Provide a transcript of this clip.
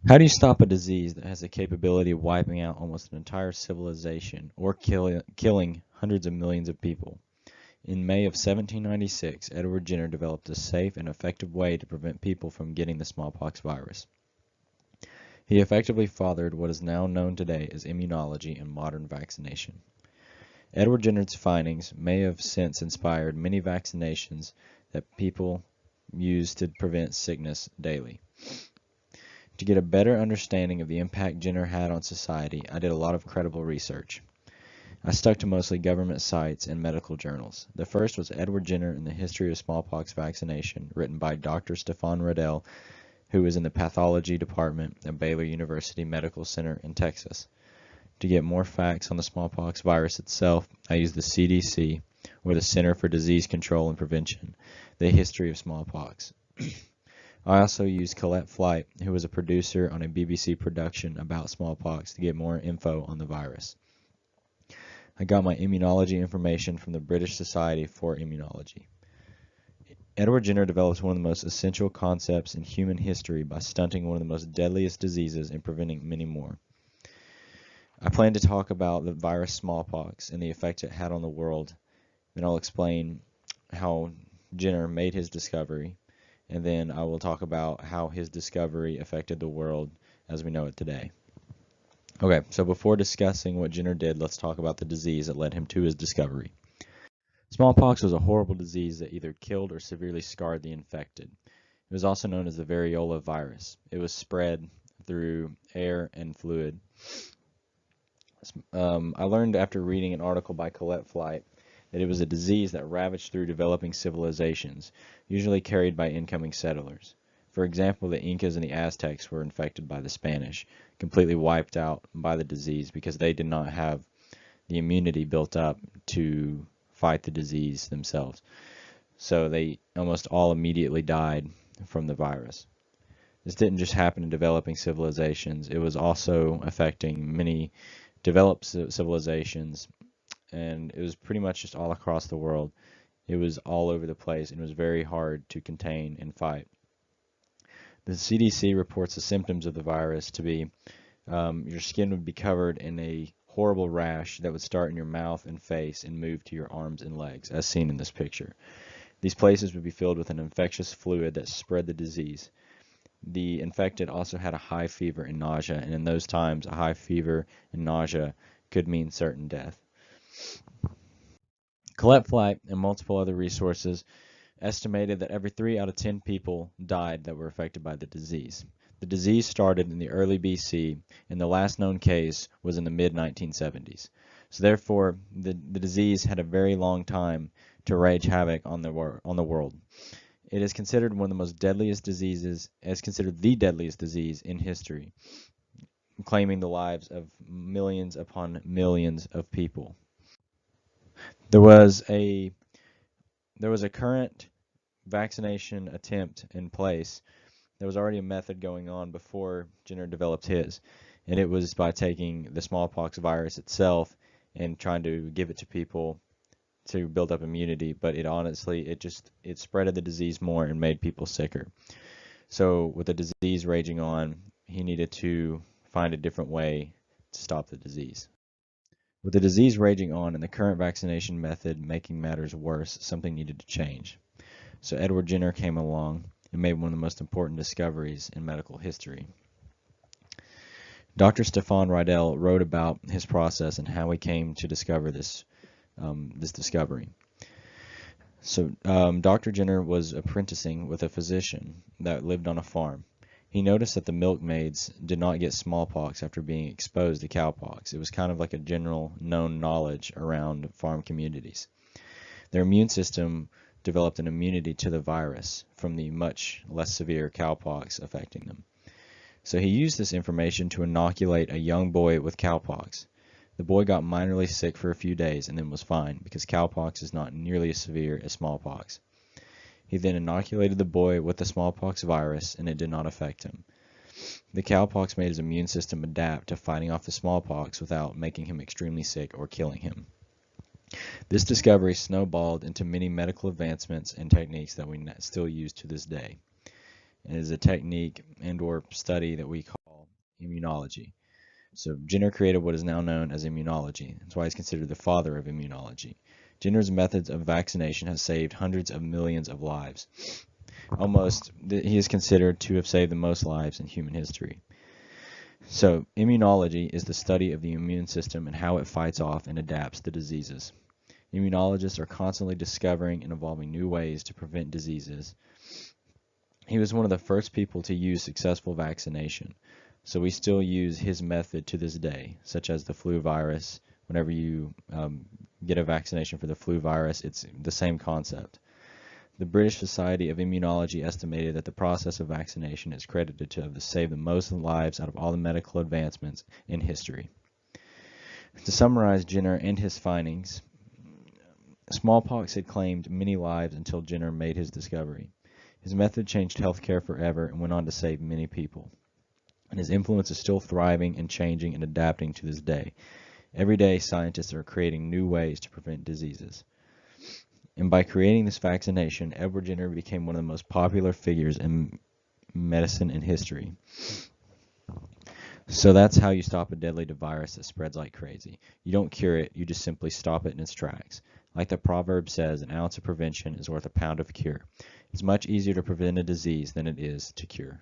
How do you stop a disease that has the capability of wiping out almost an entire civilization or killing hundreds of millions of people? In May of 1796, Edward Jenner developed a safe and effective way to prevent people from getting the smallpox virus. He effectively fathered what is now known today as immunology and modern vaccination. Edward Jenner's findings may have since inspired many vaccinations that people use to prevent sickness daily. To get a better understanding of the impact Jenner had on society, I did a lot of credible research. I stuck to mostly government sites and medical journals. The first was Edward Jenner and the History of Smallpox Vaccination, written by Dr. Stefan Radell, who is in the pathology department at Baylor University Medical Center in Texas. To get more facts on the smallpox virus itself, I used the CDC, or the Center for Disease Control and Prevention, the history of smallpox. I also used Colette Flight, who was a producer on a BBC production about smallpox, to get more info on the virus. I got my immunology information from the British Society for Immunology. Edward Jenner developed one of the most essential concepts in human history by stunting one of the most deadliest diseases and preventing many more. I plan to talk about the virus smallpox and the effect it had on the world. Then I'll explain how Jenner made his discovery, and then I will talk about how his discovery affected the world as we know it today. Okay, so before discussing what Jenner did, let's talk about the disease that led him to his discovery. Smallpox was a horrible disease that either killed or severely scarred the infected. It was also known as the variola virus. It was spread through air and fluid. I learned after reading an article by Colette Flight that it was a disease that ravaged through developing civilizations, usually carried by incoming settlers. For example, the Incas and the Aztecs were infected by the Spanish, completely wiped out by the disease because they did not have the immunity built up to fight the disease themselves. So they almost all immediately died from the virus. This didn't just happen in developing civilizations, it was also affecting many developed civilizations, and it was pretty much just all across the world. It was all over the place, and it was very hard to contain and fight. The CDC reports the symptoms of the virus to be your skin would be covered in a horrible rash that would start in your mouth and face and move to your arms and legs, as seen in this picture. These places would be filled with an infectious fluid that spread the disease. The infected also had a high fever and nausea, and in those times, a high fever and nausea could mean certain death. Colette Flight and multiple other resources estimated that every 3 out of 10 people died that were affected by the disease. The disease started in the early BC, and the last known case was in the mid-1970s. So therefore, the disease had a very long time to wreak havoc on the world. It is considered one of the most deadliest diseases, as considered the deadliest disease in history, claiming the lives of millions upon millions of people. There was a current vaccination attempt in place. There was already a method going on before Jenner developed his, and it was by taking the smallpox virus itself and trying to give it to people to build up immunity, but it spreaded the disease more and made people sicker. So with the disease raging on, he needed to find a different way to stop the disease. With the disease raging on and the current vaccination method making matters worse, something needed to change. So Edward Jenner came along and made one of the most important discoveries in medical history. Dr. Stefan Radell wrote about his process and how he came to discover this discovery. So Dr. Jenner was apprenticing with a physician that lived on a farm. He noticed that the milkmaids did not get smallpox after being exposed to cowpox. It was kind of like a general known knowledge around farm communities. Their immune system developed an immunity to the virus from the much less severe cowpox affecting them. So he used this information to inoculate a young boy with cowpox. The boy got minorly sick for a few days and then was fine because cowpox is not nearly as severe as smallpox. He then inoculated the boy with the smallpox virus and it did not affect him. The cowpox made his immune system adapt to fighting off the smallpox without making him extremely sick or killing him. This discovery snowballed into many medical advancements and techniques that we still use to this day. It is a technique and/or study that we call immunology. So Jenner created what is now known as immunology. That's why he's considered the father of immunology. Jenner's methods of vaccination has saved hundreds of millions of lives. He is considered to have saved the most lives in human history. So immunology is the study of the immune system and how it fights off and adapts to diseases. Immunologists are constantly discovering and evolving new ways to prevent diseases. He was one of the first people to use successful vaccination. So we still use his method to this day, such as the flu virus. Whenever you get a vaccination for the flu virus, it's the same concept. The British Society of Immunology estimated that the process of vaccination is credited to have saved the most lives out of all the medical advancements in history. To summarize Jenner and his findings, smallpox had claimed many lives until Jenner made his discovery. His method changed healthcare forever and went on to save many people. And his influence is still thriving and changing and adapting to this day. Every day, scientists are creating new ways to prevent diseases. And by creating this vaccination, Edward Jenner became one of the most popular figures in medicine in history. So that's how you stop a deadly virus that spreads like crazy. You don't cure it, you just simply stop it in its tracks. Like the proverb says, an ounce of prevention is worth a pound of cure. It's much easier to prevent a disease than it is to cure.